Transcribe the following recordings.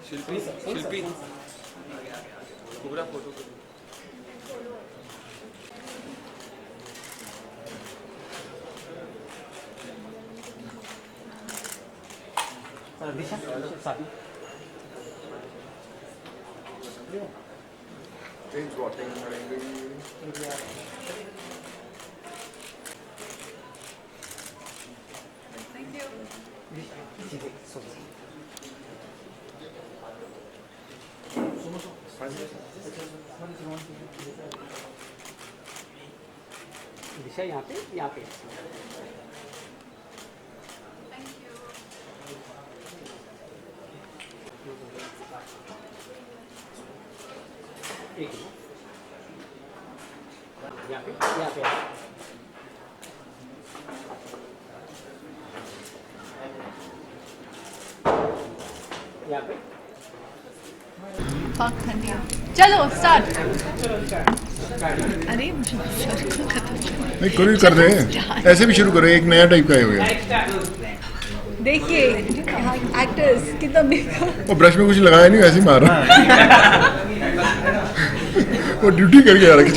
शिल्पी शिल्पी पूरा फोटो दिशा साथ में दिशा यहाँ पे एक यहाँ पे यहाँ पे चलो स्टार्ट। अरे नहीं कोई भी कर दे, ऐसे भी शुरू करो, एक नया टाइप का ही हो गया। देखिए एक्टर्स कितना मेकअप। वो ब्रश में कुछ लगाया नहीं, वैसे ही मार रहा। वो ड्यूटी करके आ रहा है।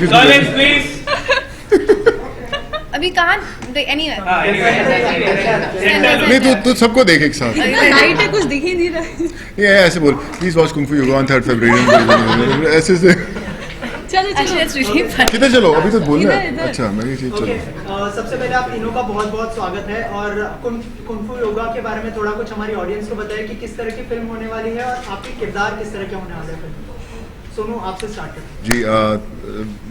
अभी कहाँ एनीवे नहीं तू सबको देख एक साथ। लाइट है, कुछ दिख ही नहीं रहा। ये ऐसे बोल, please watch Kung Fu yoga on 3 फरवरी। ऐसे से चलो किधर चलो, अभी तो बोलना है। अच्छा मैं ये चलो। सबसे पहले आप तीनों का बहुत बहुत स्वागत है और कुंग फू योगा के बारे में थोड़ा कुछ हमारी ऑडियंस को बताएं कि किस तरह की फिल्म होने वाली है और आपके किरदार किस तरह के होने वाले हैं। सोनू आपसे स्टार्ट करें। जी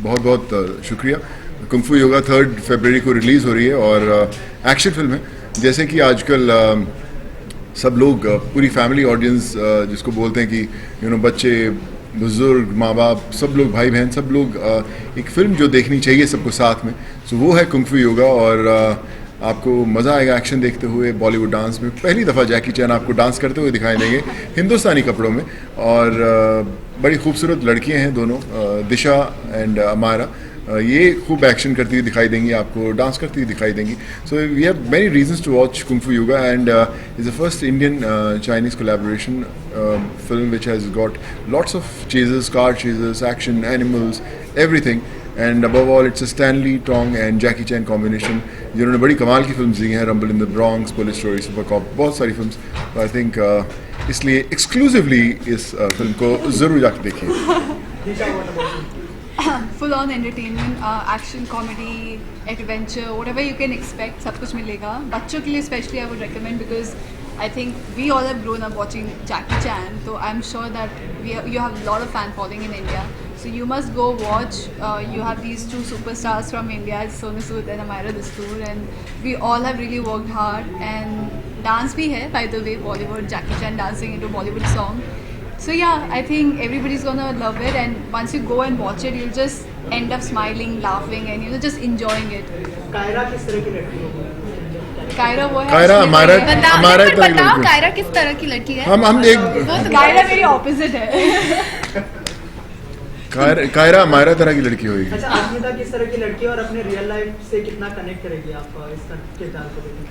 बहुत बहुत शुक्रिया। कुंग फू योगा 3 फरवरी को रिलीज़ हो रही है और एक्शन फिल्म है। जैसे कि आजकल सब लोग पूरी फैमिली ऑडियंस जिसको बोलते हैं कि बच्चे बुजुर्ग माँ बाप सब लोग भाई बहन सब लोग एक फिल्म जो देखनी चाहिए सबको साथ में, सो वो है कुंग फू योगा। और आपको मज़ा आएगा एक्शन देखते हुए। बॉलीवुड डांस में पहली दफ़ा जैकी चैन आपको डांस करते हुए दिखाई देंगे हिंदुस्तानी कपड़ों में। और बड़ी खूबसूरत लड़कियां हैं दोनों, दिशा एंड अमायरा। ये खूब एक्शन करती हुई दिखाई देंगी, आपको डांस करती हुई दिखाई देंगी। So we have many reasons to watch Kung Fu Yoga and is the first Indian Chinese collaboration film which has got lots of chases, car chases, action, animals, everything. And above all, it's a Stanley Tong and Jackie Chan combination जिन्होंने बड़ी कमाल की films दी हैं, rumble in the Bronx, police story, super cop, बहुत सारी films. तो I think इसलिए exclusively इस फिल्म को ज़रूर जाके देखिए। Full on entertainment, action, comedy, adventure, whatever you can expect सब कुछ मिलेगा। बच्चों के लिए specially I would recommend because I think we all have grown up watching Jackie Chan, so I'm sure that you have a lot of fan following in India. So you must go watch. You have these two superstars from India, Sonu Sood and Amayra Dastoor, and we all have really worked hard. And dance bhi hai, by the way, Bollywood, Jackie Chan dancing into Bollywood song. So yeah, I think everybody's gonna love it. And once you go and watch it, you'll just end up smiling, laughing, and just enjoying it. Kaira किस तरह की लड़की होगी? कायरा वो है। कायरा हमारा बताओ कायरा किस तरह की लड़की है? हम एक कायरा मेरी ऑपोजिट है। कायरा हमारा तरह की लड़की होगी। अच्छा, आश्मिता किस तरह की लड़की है और अपने रियल लाइफ से कितना कनेक्ट करेगी आप इसका किरदार को लेकर?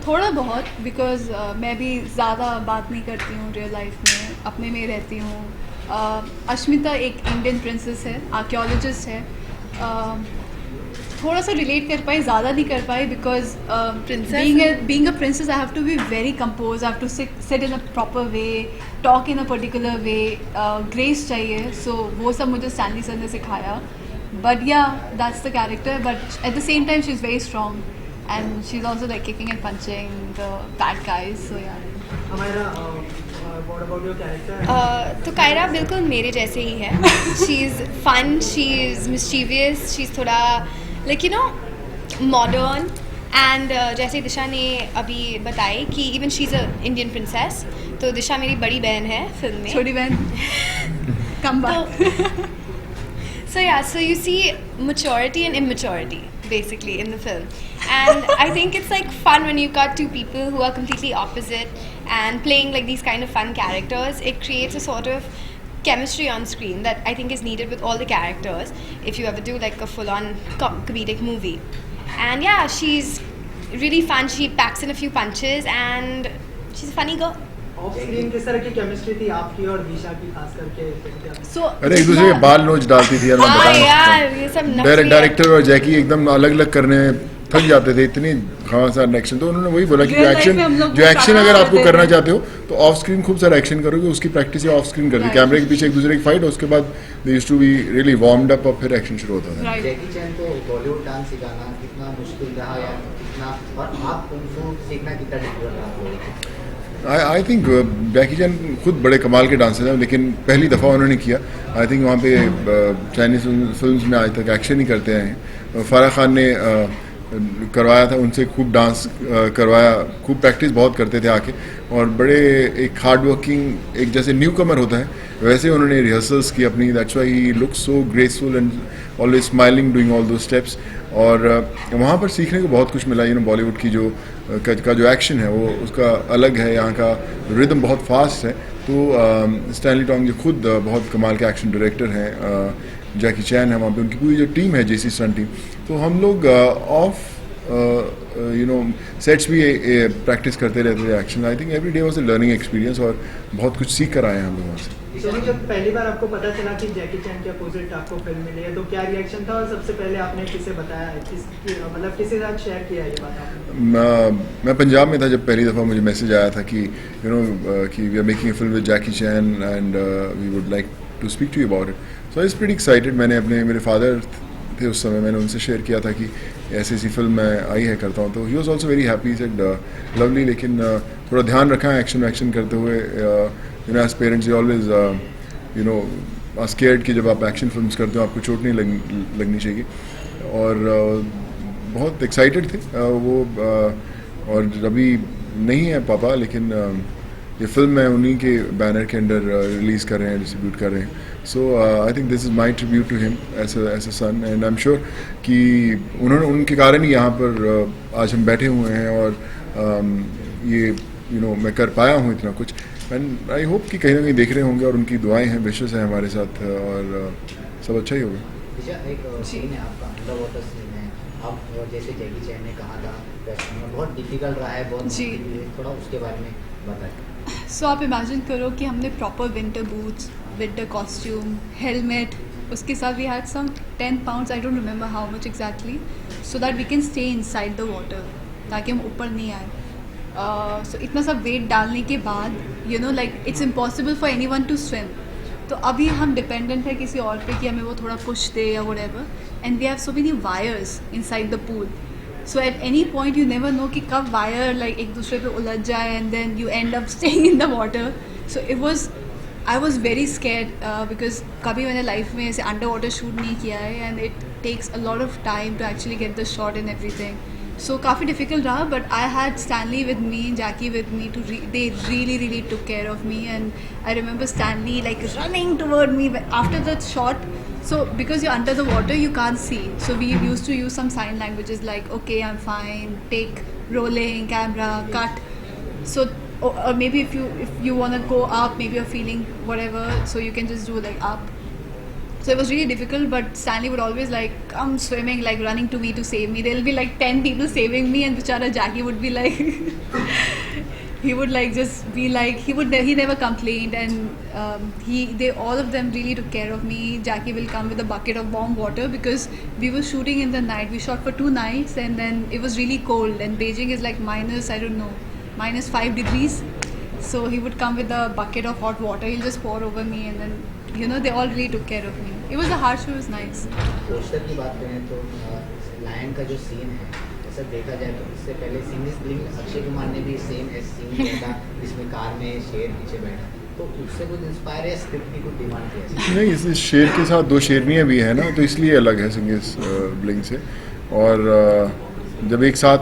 थोड़ा बहुत, बिकॉज मैं भी ज़्यादा बात नहीं करती हूँ रियल लाइफ में, अपने में रहती हूँ। अश्मिता एक इंडियन प्रिंसेस है, आर्कियोलॉजिस्ट है। थोड़ा सा रिलेट कर पाई, ज़्यादा नहीं कर पाई because being a princess I have to be very compose, I have to sit in a proper way, talk in a particular way, grace चाहिए। सो वो सब मुझे स्टैनली सर ने सिखाया। But yeah that's the character, but at the same time she is very strong and she is also like kicking and punching the bad guys. So yeah हमारा what about your character? तो कायरा बिल्कुल मेरे जैसे ही है। She is fun, she is mischievous, she is थोड़ा like modern and जैसे दिशा ने अभी बताई कि even she is a Indian princess. तो दिशा मेरी बड़ी बहन है फिल्म में, छोटी बहन कम बात। So yeah, so you see maturity and immaturity basically in the film, and I think it's like fun when you've got two people who are completely opposite and playing like these kind of fun characters. It creates a sort of chemistry on screen that I think is needed with all the characters if you ever do like a full-on comedic movie. And yeah, she's really fun. She packs in a few punches and she's a funny girl. Of screen किस तरह की chemistry थी आपकी और दिशा की, खास करके? So, अरे एक दूसरे के बाल नोच डालती थी यार, मैं हाँ बता नहीं यार, सकता। ये सब नकली है। डायरेक्टर और जैकी एकदम अलग अलग करने में थक जाते थे, इतनी घमासान एक्शन। तो उन्होंने वही बोला कि Real life में हम लोग जो एक्शन वो अगर करते आपको थे। करना चाहते हो तो ऑफ स्क्रीन खूब सारा एक्शन करोगे, उसकी प्रैक्टिस ऑफ स्क्रीन करके Right. कैमरे के पीछे एक दूसरे की फाइट, उसके बाद they used to be really warmed up और फिर एक्शन शुरू होता था। right. जैकी चैन को बॉलीवुड डांस सिखाना कितना मुश्किल रहा या कितना, और आप कुंफू सीखना कितना डिफिकल्ट रहा आपको? आई थिंक जैकी चैन खुद बड़े कमाल के डांसर हैं, लेकिन पहली दफ़ा उन्होंने किया। आई थिंक वहाँ पे चाइनीज़ फिल्म्स में आज तक एक्शन ही करते आए हैं। फराह खान ने करवाया था उनसे, खूब डांस करवाया, खूब प्रैक्टिस बहुत करते थे आके, और बड़े एक हार्ड वर्किंग, एक जैसे न्यू कमर होता है वैसे उन्होंने रिहर्सल्स की अपनी। That's why he looks so graceful and always smiling doing all दो स्टेप्स। और वहाँ पर सीखने को बहुत कुछ मिला। बॉलीवुड की का जो एक्शन है वो उसका अलग है, यहाँ का रिदम बहुत फास्ट है। तो स्टैनली टोंग जो खुद बहुत कमाल के एक्शन डायरेक्टर हैं, जैकी चैन है वहाँ पे, उनकी पूरी जो टीम है जेसी स्टंट टीम, तो हम लोग ऑफ सेट्स भी प्रैक्टिस करते रहते थे action. I think every day was a learning experience और बहुत कुछ सीख कर आए हैं हम लोग वहाँ से। सोनू, जब पहली बार आपको पता चला कि जैकी चैन के अपोजिट आपको फिल्म मिली है तो क्या रिएक्शन था, और सबसे पहले आपने किसे बताया, मतलब किसी के साथ शेयर किया ये बात आपने? मैं पंजाब में था जब पहली दफ़ा मुझे मैसेज आया था कि कि we are making a film with Jackie Chan and we would like to speak to you about it. So I was pretty excited. मैंने मेरे फादर थे उस समय, मैंने उनसे शेयर किया था कि ऐसी ऐसी फिल्म मैं आई है करता हूँ, तो he was also very happy, said lovely, लेकिन थोड़ा ध्यान रखा है एक्शन करते हुए। As parents you always are scared कि जब आप एक्शन फिल्म्स करते हो आपको चोट नहीं लगनी चाहिए, और बहुत एक्साइटेड थे वो। और अभी नहीं है पापा, लेकिन ये फिल्म मैं उन्हीं के बैनर के अंडर रिलीज़ कर रहे हैं, डिस्ट्रीब्यूट कर रहे हैं। So I think this is my tribute to him as a son, and I am sure कि उनके कारण ही यहाँ पर आज हम बैठे हुए हैं, और ये मैं कर पाया हूँ इतना कुछ। एंड आई होप कि कहीं ना कहीं देख रहे होंगे, और उनकी दुआएं हैं, विशेस हैं हमारे साथ, और सब अच्छा ही होगा। दिशा, एक सीन है आपका, अंडर वाटर सीन है, अब जैसे जैकी चैन ने कहा था बहुत डिफिकल्ट रहा है, बहुत जी। मुश्किल है, थोड़ा उसके बारे में बताएं। सो आप इमेजिन करो कि हमने proper winter boots, winter costume, helmet, उसके साथ we had some 10 pounds, I don't remember how much exactly, so that we can stay inside the water, ताकि हम ऊपर नहीं आए। सो इतना सब वेट डालने के बाद like it's impossible for anyone to swim. तो अभी हम डिपेंडेंट है किसी और पे कि हमें वो थोड़ा पुश दे या whatever, and we have so many wires inside the pool. So at any point you never know कि कब वायर लाइक एक दूसरे पे उलझ जाए, and then you end up staying in the water. So I was very scared because कभी मैंने life में ऐसे अंडर वाटर शूट नहीं किया है, and it takes a lot of time to actually get the shot and everything. So काफ़ी difficult रहा, but I had Stanley with me, Jackie with me. They really took care of me, and I remember Stanley like running toward me after the shot. So because you're under the water, you can't see. So we used to use some sign languages like, okay, I'm fine, take, rolling, camera, cut. So or maybe if you want to go up, maybe you're feeling whatever, so you can just do like up. So it was really difficult, but Stanley would always like come swimming, like running to me to save me. There'll be like 10 people saving me, and Bichara Jackie would be like, he would like just be like, he never complained, and they all of them really took care of me. Jackie will come with a bucket of warm water because we were shooting in the night. We shot for 2 nights, and then it was really cold, and Beijing is like -5 degrees. So he would come with a bucket of hot water. He'll just pour over me, and then they all really took care of me. It was a harsh, it was nice. Poster की बात करें तो lion का जो scene है, ऐसा देखा जाए तो इससे पहले सिंगिस फिल्म में अक्षय कुमार ने भी सेम सीन किया था, जिसमें कार में शेर पीछे बैठा, तो उससे कुछ इंस्पायर है, स्क्रिप्ट की कुछ डिमांड किया? नहीं, इस शेर के साथ 2 शेरनियाँ भी हैं ना, तो इसलिए अलग है सिंगिस ब्लिंग से। और जब एक साथ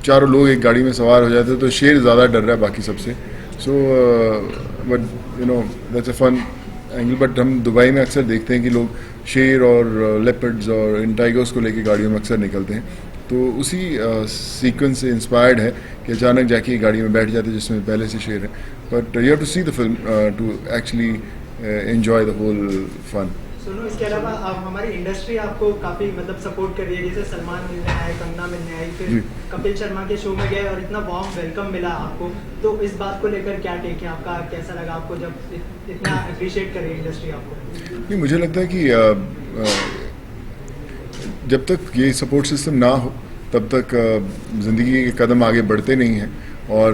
चारों लोग एक गाड़ी में सवार हो जाते हैं तो शेर ज़्यादा डर रहा है बाकी सबसे। So but that's a fun angle. But हम दुबई में अक्सर देखते हैं कि लोग शेर और लेपर्ड्स और इन टाइगर्स को लेके गाड़ियों में अक्सर निकलते हैं, तो उसी सीक्वेंस से इंस्पायर्ड है कि अचानक जाके गाड़ी में बैठ जाते हैं जिसमें पहले से शेर है। But you have to see the film to actually enjoy the whole fun. सुनो, इसके अलावा हमारी इंडस्ट्री आपको काफी मतलब सपोर्ट कर रही है, जैसे सलमान मिलने आए, कंगना मिलने आई, जी। फिर कपिल शर्मा के शो में गए और इतना वार्म वेलकम मिला आपको, तो इस बात को लेकर क्या टेक है आपका? कैसा लगा आपको जब इतना अप्रिशिएट करे इंडस्ट्री आपको? नहीं, मुझे लगता है कि जब तक ये सपोर्ट सिस्टम ना हो तब तक ज़िंदगी के कदम आगे बढ़ते नहीं हैं, और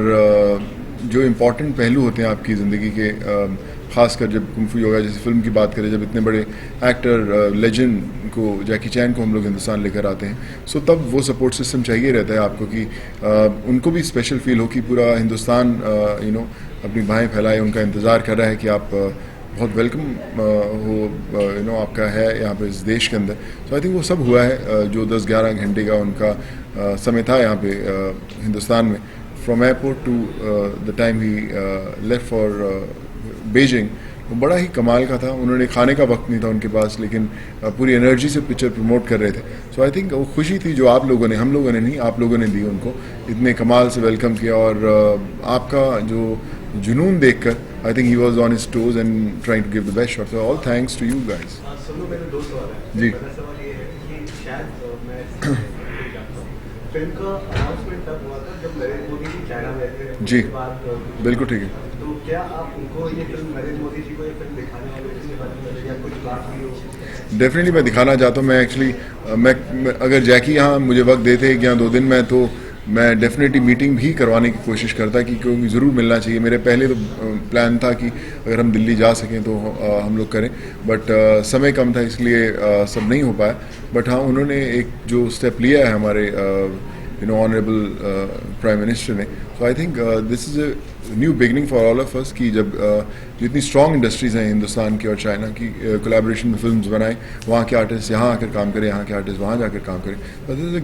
जो इम्पोर्टेंट पहलू होते हैं आपकी ज़िंदगी के, ख़ासकर जब कुंफू योगा जैसी फिल्म की बात करें, जब इतने बड़े एक्टर लेजेंड को, जैकी चैन को हम लोग हिंदुस्तान लेकर आते हैं, सो तब वो सपोर्ट सिस्टम चाहिए रहता है आपको कि उनको भी स्पेशल फील हो कि पूरा हिंदुस्तान अपनी बाहें फैलाए, उनका इंतज़ार कर रहा है कि आप बहुत वेलकम हो आपका है यहाँ पे इस देश के अंदर। सो आई थिंक वो सब हुआ है, जो 10-11 घंटे का उनका समय था यहाँ पे हिंदुस्तान में, from airport to the time he left for Beijing, वो बड़ा ही कमाल का था। उन्होंने खाने का वक्त नहीं था उनके पास, लेकिन पूरी एनर्जी से पिक्चर प्रमोट कर रहे थे। सो आई थिंक वो खुशी थी जो आप लोगों ने, हम लोगों ने नहीं, आप लोगों ने दी उनको, इतने कमाल से वेलकम किया, और आपका जो जुनून देखकर I think he was on his toes and trying to give the best shot. So all thanks to you guys. सुनो, मेरे 2 सवाल हैं। जी। पहला सवाल ये है कि शायद मैं जानता हूँ, फिल्म का अनाउंसमेंट तब हुआ था जब नरेंद्र मोदी जी चाइना गए थे। जी, उसके बाद बिल्कुल ठीक है। तो क्या आप उनको ये फिल्म, नरेंद्र मोदी जी को ये फिल्म दिखाने वाले हो, इसके बारे में या कुछ बात हुई हो? डेफिनेटली मैं दिखाना चाहता हूँ। मैं एक्चुअली मैं अगर जैकी यहाँ मुझे वक्त देते 1 या 2 दिन में, तो मैं डेफिनेटली मीटिंग भी करवाने की कोशिश करता कि क्योंकि ज़रूर मिलना चाहिए। मेरे पहले तो प्लान था कि अगर हम दिल्ली जा सकें तो हम लोग करें, बट समय कम था इसलिए सब नहीं हो पाया। बट हाँ, उन्होंने एक जो स्टेप लिया है हमारे ऑनरेबल प्राइम मिनिस्टर ने, so I think this is a new beginning for all of us कि जब जितनी स्ट्रॉन्ग इंडस्ट्रीज़ हैं हिंदुस्तान की और चाइना की, कोलैबोरेशन में फिल्म्स बनाएं, वहाँ के आर्टिस्ट यहाँ आकर काम करें, यहाँ के आर्टिस्ट वहाँ जाकर काम करें, तो this is a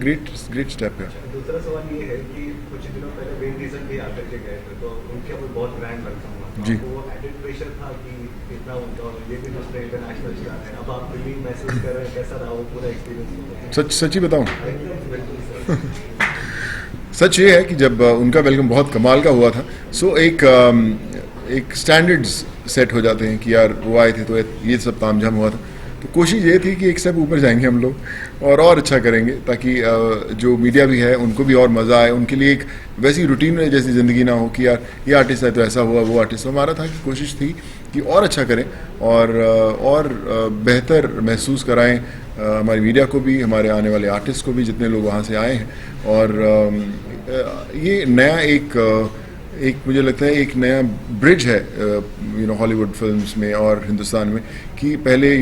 great step है। दूसरा सवाल ये है कि कुछ दिनों पहले वेन डीजल भी आकर के गए थे, तो उनके ऊपर बहुत ब्रांड वेलकम हुआ। जी। वो एडेड प्रेशर था कि इतना उनका, और ये भी दूसरे इंटरनेशनल स्टार है, अब आप रिलीज महसूस कर रहे हैं, कैसा रहा वो पूरा एक्सपीरियंस? सच्ची बताऊँ, बिल्कुल सर। सच ये है कि जब उनका वेलकम बहुत कमाल का हुआ था, सो एक स्टैंडर्ड्स सेट हो जाते हैं कि यार वो आए थे तो ये सब तामझाम हुआ था, तो कोशिश ये थी कि एक स्टेप ऊपर जाएंगे हम लोग और अच्छा करेंगे, ताकि जो मीडिया भी है उनको भी और मज़ा आए, उनके लिए एक वैसी रूटीन में जैसी ज़िंदगी ना हो कि यार ये आर्टिस्ट है तो ऐसा हुआ, वो आर्टिस्ट। हमारा था कि कोशिश थी कि और अच्छा करें और बेहतर महसूस कराएं हमारी मीडिया को भी, हमारे आने वाले आर्टिस्ट को भी, जितने लोग वहाँ से आए हैं। और ये नया एक मुझे लगता है एक नया ब्रिज है हॉलीवुड फिल्म्स में और हिंदुस्तान में, कि पहले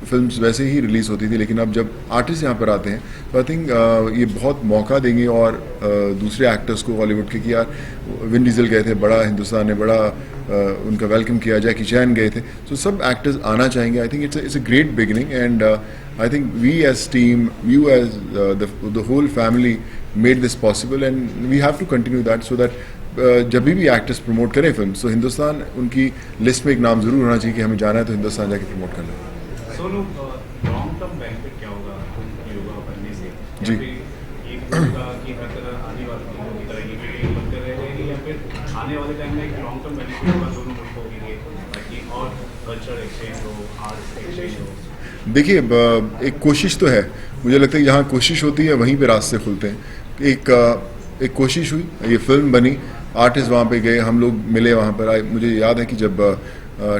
फिल्म्स वैसे ही रिलीज़ होती थी, लेकिन अब जब आर्टिस्ट यहाँ पर आते हैं तो आई थिंक ये बहुत मौका देंगे और दूसरे एक्टर्स को हॉलीवुड के, कि यार विन डीजल गए थे, बड़ा हिंदुस्तान ने बड़ा उनका वेलकम किया, जैकी चैन गए थे, तो सब एक्टर्स आना चाहेंगे। I think it's a great beginning and I think we as team, you as the whole family made this possible and we have to continue that, so that जब भी एक्टर्स प्रमोट करें film, तो हिंदुस्तान उनकी list में एक नाम ज़रूर होना चाहिए कि हमें जाना है तो हिंदुस्तान जाके प्रमोट करना है। सोनू, लॉन्ग टर्म बेनिफिट क्या होगा योगा करने से? जी। या फिर ये होगा कि हर तरह आने वाले लोगों की तरह ये वीडियो बनते रह जाएंगे, या फिर आने वाले टाइम में एक लॉन्ग टर्म बेनिफिट होगा दोनों मुल्कों के लिए, ताकि और कल्चर एक्सचेंज हो, आर्ट एक्सचेंज हो? देखिए, एक कोशिश तो है, मुझे लगता है जहाँ कोशिश होती है वहीं पे रास्ते खुलते हैं। एक कोशिश हुई, ये फिल्म बनी, आर्टिस्ट वहाँ पे गए, हम लोग मिले वहाँ पर। मुझे याद है कि जब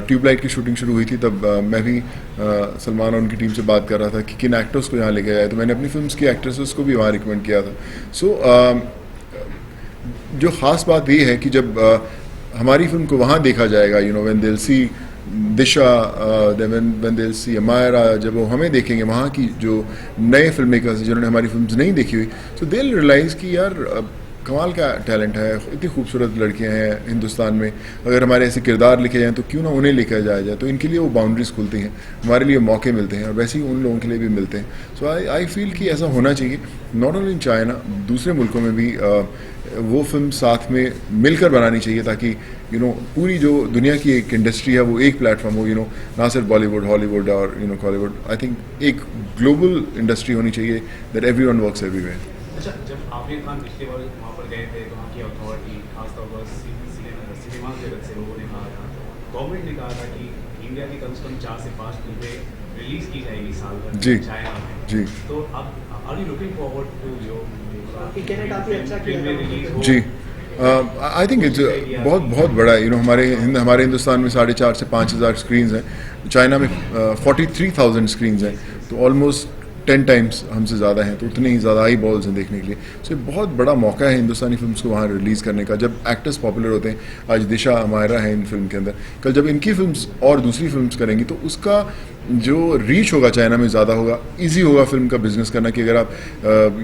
ट्यूबलाइट की शूटिंग शुरू हुई थी तब मैं भी सलमान और उनकी टीम से बात कर रहा था कि किन एक्टर्स को यहाँ लेके जाए, तो मैंने अपनी फिल्म्स की एक्ट्रेसेस को भी वहाँ रिकमेंड किया था। सो जो ख़ास बात ये है कि जब हमारी फिल्म को वहाँ देखा जाएगा, when they will see Disha, when they will see Amaira, जब वो हमें देखेंगे, वहाँ की जो नए फिल्म मेकर्स जिन्होंने हमारी फिल्म्स नहीं देखी हुई, सो दे विल रियलाइज़ कि यार कमाल का टैलेंट है, इतनी खूबसूरत लड़कियां हैं हिंदुस्तान में, अगर हमारे ऐसे किरदार लिखे जाएँ तो क्यों ना उन्हें लेकर जाया जाए। तो इनके लिए वो बाउंड्रीज खुलती हैं, हमारे लिए मौके मिलते हैं, और वैसे ही उन लोगों के लिए भी मिलते हैं। सो आई फील कि ऐसा होना चाहिए, नॉट ओनली इन चाइना, दूसरे मुल्कों में भी वो फिल्म साथ में मिलकर बनानी चाहिए, ताकि पूरी जो दुनिया की एक इंडस्ट्री है वो एक प्लेटफॉर्म हो, ना सिर्फ बॉलीवुड, हॉलीवुड और हॉलीवुड। आई थिंक एक ग्लोबल इंडस्ट्री होनी चाहिए दैट एवरीवन वर्क्स एवरीवेयर। अच्छा, जब आमिर खान पिछले बार वहाँ पर गए थे तो वहाँ की अथॉरिटी, खासतौर पर सिनेमा जगत से लोगों ने कहा था, गवर्नमेंट ने कहा था कि इंडिया की कम से कम 4 से 5 फिल्में रिलीज की जाएगी साल भर जी, चाइना में, जी। तो अब are you looking forward to PK ने काफी अच्छा किया था। रिलीज हो? जी, आई थिंक इट्स बहुत बड़ा है। हमारे हिंदुस्तान में 4,500 से 5,000 स्क्रीन्स हैं, चाइना में 43,000 स्क्रीन्स हैं, तो ऑलमोस्ट 10 टाइम्स हमसे ज़्यादा हैं, तो उतने ही ज़्यादा आई बॉल्स हैं देखने के लिए। सो ये बहुत बड़ा मौका है हिंदुस्तानी फिल्म्स को वहाँ रिलीज़ करने का, जब एक्टर्स पॉपुलर होते हैं। आज दिशा हमारा है इन फिल्म के अंदर, कल जब इनकी फिल्म्स और दूसरी फिल्म्स करेंगी तो उसका जो रीच होगा चाइना में ज़्यादा होगा, इजी होगा फिल्म का बिजनेस करना। कि अगर आप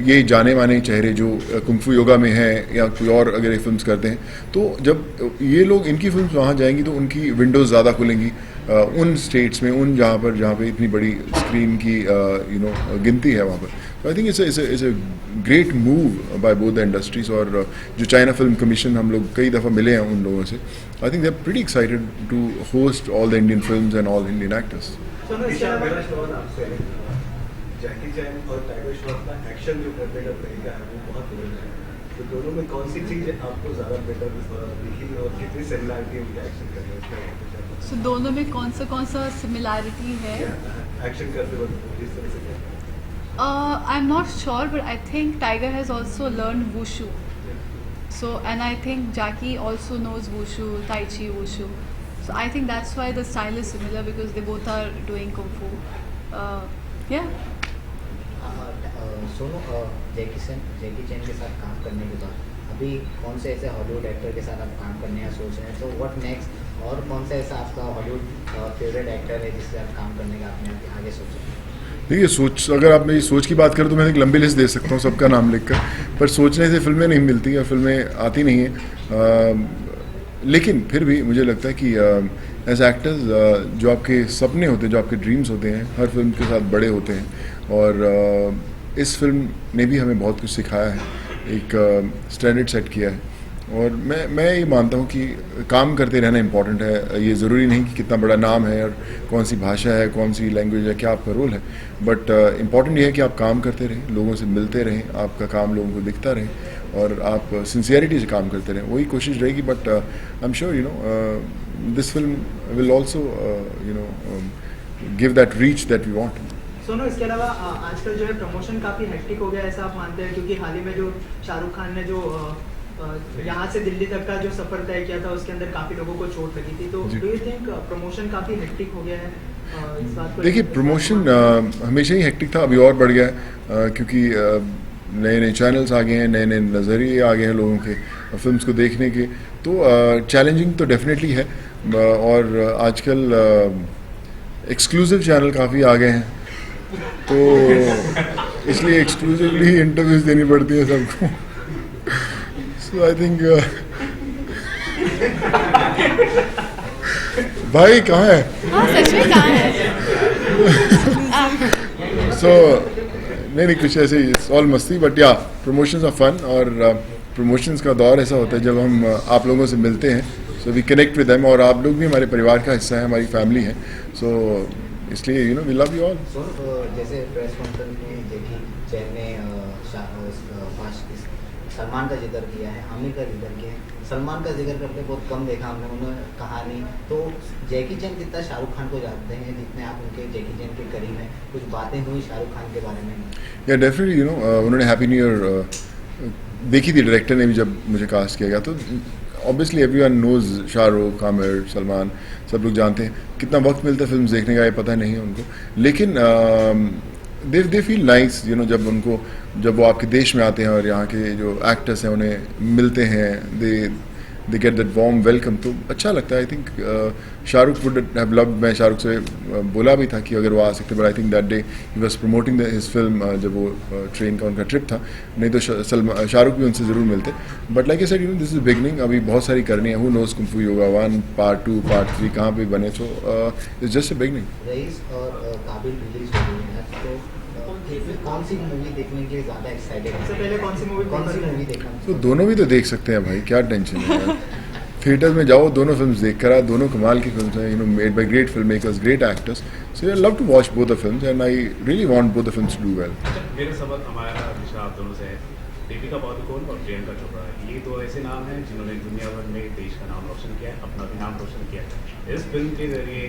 ये जाने माने चेहरे जो कुंफू योगा में हैं या कोई और अगर ये फिल्म्स करते हैं, तो जब ये लोग इनकी फिल्म्स वहाँ जाएंगी तो उनकी विंडोज़ ज़्यादा खुलेंगी उन स्टेट्स में, उन जहाँ पे इतनी बड़ी स्क्रीन की गिनती है वहाँ पर। तो I think it's a great move by both the industries. और जो चाइना फिल्म कमीशन हम लोग कई दफ़ा मिले हैं उन लोगों से, I think they are pretty excited to host all the Indian films and all Indian actors. Disha, मेरा सवाल आपसे है, जैकी चैन और टाइगर श्रॉफ का एक्शन जो करने का तरीका है वो बहुत अलग है, तो दोनों में कौन सी चीज़ आपको ज़्यादा बेटर दिखी और कितनी सिमिलरिटी है उनके एक्शन करने में? So, दोनों में कौन सा सिमिलैरिटी है? एक्शन करते वक्त जिस तरह से I'm not sure, but I think Tiger has also learned wushu. So, and I think Jackie also knows wushu, tai chi, wushu. So I think that's why the style is similar, because they both are doing kung fu. Yeah. Sonu, जैकी चैन के साथ काम करने के बाद अभी कौन से ऐसे हॉलीवुड एक्टर के साथ आप काम करने का सोच रहे हैं? तो व्हाट नेक्स्ट, और कौन सा ऐसा आपका हॉलीवुड फेवरेट एक्टर है जिससे आप काम करने का आपने आगे सोचा? देखिए, अगर आप मेरी सोच की बात करें तो मैं एक लंबी लिस्ट दे सकता हूँ सबका नाम लिखकर, पर सोचने से फिल्में नहीं मिलती या फिल्में आती नहीं हैं। लेकिन फिर भी मुझे लगता है कि एज एक्टर्स जो आपके सपने होते हैं, जो आपके ड्रीम्स होते हैं, हर फिल्म के साथ बड़े होते हैं। और इस फिल्म ने भी हमें बहुत कुछ सिखाया है, एक स्टैंडर्ड सेट किया है। और मैं ये मानता हूँ कि काम करते रहना इम्पॉर्टेंट है। ये ज़रूरी नहीं कि कितना बड़ा नाम है और कौन सी भाषा है, कौन सी लैंग्वेज है, क्या आपका रोल है, बट इम्पॉर्टेंट ये है कि आप काम करते रहें, लोगों से मिलते रहें, आपका काम लोगों को दिखता रहे और आप सिंसियरिटी से काम करते रहें, वही कोशिश रहेगी। But I am sure this film will also give that reach that we want. Sonu, इसके अलावा आजकल जो है प्रमोशन काफ़ी हेक्टिक हो गया, ऐसा आप मानते हैं? क्योंकि हाल ही में जो शाहरुख खान ने जो यहाँ से दिल्ली तक का जो सफ़र तय किया था उसके अंदर काफ़ी लोगों को चोट लगी थी, तो डू यू थिंक प्रमोशन काफ़ी हेक्टिक हो गया है इस बात को? देखिए, प्रमोशन हमेशा ही हेक्टिक था, अभी और बढ़ गया है क्योंकि नए नए चैनल्स आ गए हैं, नए नए नज़रिए आ गए हैं लोगों के फिल्म्स को देखने के, तो चैलेंजिंग तो डेफिनेटली है। और आजकल एक्सक्लूसिव चैनल काफ़ी आ गए हैं, तो इसलिए एक्सक्लूसिवली इंटरव्यूज देनी पड़ती है सबको। सो आई थिंक भाई कहाँ है? हाँ, सच में कहाँ है? सो नहीं कुछ ऐसे ही, इट्स ऑल मस्ती, बट या प्रमोशंस आर फन। और प्रमोशंस का दौर ऐसा होता है जब हम आप लोगों से मिलते हैं, so we connect with them, और आप लोग भी हमारे परिवार का हिस्सा है, हमारी फैमिली है, सो इसलिए वी लव यू ऑल। जैसे प्रेस कॉन्फ्रेंस में जैकी चैन ने सलमान का जिक्र किया है, आमिर का जिक्र किया है, सलमान का जिक्र करते बहुत कम देखा हमने, उन्होंने कहा नहीं। तो जैकी चैन कितना शाहरुख खान को जानते हैं, जितने आप उनके जैकी चैन के करीब हैं, कुछ बातें हुई शाहरुख खान के बारे में? या डेफिनेटली उन्होंने हैप्पी न्यू ईयर देखी थी, डायरेक्टर ने भी जब मुझे कास्ट किया गया, तो obviously everyone knows Shahrukh, Aamir, Salman, सब लोग जानते हैं। कितना वक्त मिलता है फिल्म देखने का ये पता नहीं है उनको, लेकिन दे फील नाइस जब वो आपके देश में आते हैं और यहाँ के जो एक्टर्स हैं उन्हें मिलते हैं, they get that warm welcome, तो अच्छा लगता है। I think Shahrukh would have loved, मैं शाहरुख से बोला भी था कि अगर वो आ सकते, but I think that day he was promoting his film, जब वो ट्रेन का उनका ट्रिप था, नहीं तो शाहरुख भी उनसे ज़रूर मिलते। But like I said, this is beginning, अभी बहुत सारी करनी है। Who knows kung fu yoga 1, part 2, part 3 कहाँ पे बने, so it's just a beginning. Raees और काबिल रिलीज हो गई है, तो कौन सी मूवी देखने के लिए ज़्यादा एक्साइटेड है? सबसे पहले कौन सी मूवी देखना? तो दोनों भी तो देख सकते हैं भाई, क्या टेंशन है यार। थिएटर में जाओ, दोनों फिल्म्स देख कर आओ, दोनों कमाल की फिल्म्स हैं, made by great film makers, great actors, so I love to watch both the films and I really want both the films to do well. मेरे सवाल हमारा दिशा आप दोनों से है, दीपिका पादुकोण और प्रियंका चोपड़ा, ये दो ऐसे नाम हैं जिन्होंने दुनिया भर में देश का नाम रोशन किया है, अपना भी नाम रोशन किया है। इस फिल्म के जरिए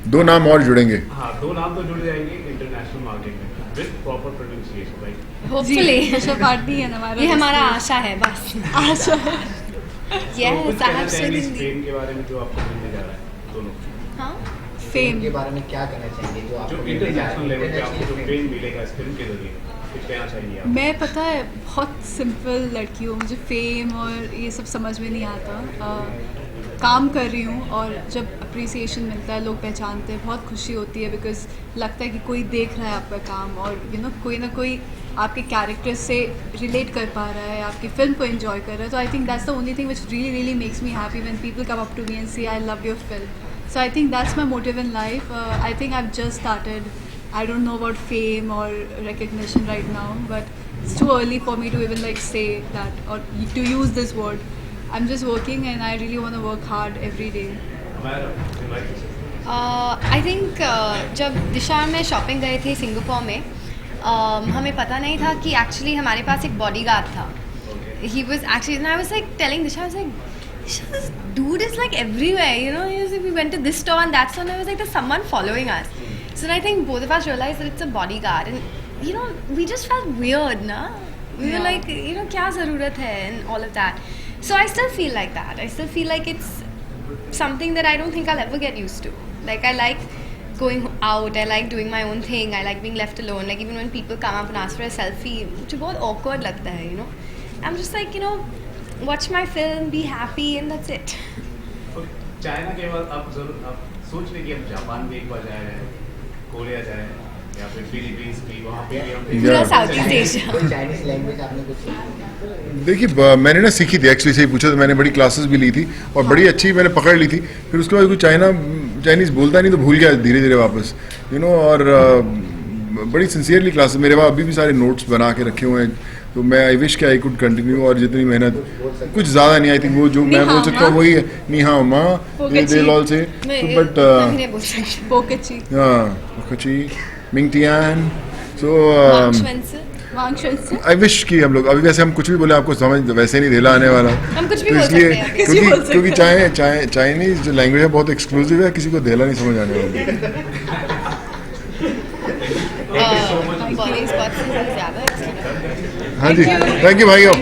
2 नाम और जुड़ेंगे। हाँ, 2 नाम तो जुड़ जाएंगे इंटरनेशनल मार्केट में with proper pronunciation, right? Hopefully. दिशा पाटनी है हमारा, ये हमारा आशा है बस। आशा है। कुछ Yes, I कहना have चाहेंगे said स्पेन के बारे में जो आपको मिलने जा रहा है दोनों? हाँ? फेम के बारे में क्या कहना चाहेंगे जो जो आपको मिलने जा रहा इंटरनेशनल है? लेवल पे आपको जो International फेम मिलेगा इस फिल्म के जरिए, कुछ कहना चाहेंगे आप? मैं पता है बहुत सिंपल लड़की हूँ, मुझे फेम और ये सब समझ में नहीं आता। काम कर रही हूँ और जब अप्रिसिएशन मिलता है, लोग पहचानते हैं, बहुत खुशी होती है बिकॉज लगता है कि कोई देख रहा है आपका काम और कोई ना कोई आपके कैरेक्टर से रिलेट कर पा रहा है, आपकी फिल्म को एंजॉय कर रहा है। तो I think that's the only thing which really makes me happy when people come up to me and say I love your film. So I think that's my motive in life. I think I've just started. I don't know about fame or recognition right now, but it's too early for me to even like say that or to use this word. I'm just working and I really want to work hard every day. I think जब दिशा में shopping गए थे Singapore में, हमें पता नहीं था कि एक्चुअली हमारे पास एक बॉडीगार्ड था. He was actually, and I was like telling Disha, I was like, this dude is like everywhere, you know. He was like, we went to this store and that store, and I was like, there's someone following us. So then I think both of us realized that it's a bodyguard, and you know, we just felt weird, na? We were like, you know, kya zarurat hai, and all of that. So I still feel like that. I still feel like it's something that I don't think I'll ever get used to. Like I like going out, I like doing my own thing, I like being left alone. Like even when people come up and ask for a selfie, मुझे बहुत awkward लगता है, you know. I'm just like, you know, watch my film, be happy, and that's it. China के बाद आप जरूर आप सोच रहे कि हम जापान भी एक बार जाए, कोरिया जाए, या फिर फिलीपींस भी, वहाँ पे भी हम पूरा Southeast Asia. कोई चाइनीज लैंग्वेज आपने कुछ सीखी? देखिए मैंने ना सीखी थी एक्चुअली, सही पूछा तो मैंने बड़ी क्लासेस भी ली थी और बड़ी अच्छी मैंने पकड़ ली थी। फिर उसके बाद कोई चाइनीज़ बोलता नहीं तो भूल गया धीरे धीरे वापस, यू नो। और बड़ी सिंसियरली क्लासेस मेरे पास अभी भी सारे नोट्स बना के रखे हुए हैं, तो मैं आई विश कि आई कुड कंटिन्यू। और जितनी मेहनत, कुछ ज़्यादा नहीं, आई थिंक वो जो मैं बोल सकता हूँ वही है, नी हाँ माँ दे लॉल से, बट पोकेची, पोकेची मिंगटियान, सो आई विश कि हम लोग अभी, वैसे हम कुछ भी बोले आपको समझ वैसे नहीं ढेला आने वाला, हम कुछ भी तो बोल इसलिए सकते हैं। क्योंकि चाइनीज जो लैंग्वेज है बहुत एक्सक्लूसिव है, किसी को ढेला नहीं समझ आने वाला। बॉलीवुड बहुत ज़्यादा। हाँ जी, थैंक यू भाइयों।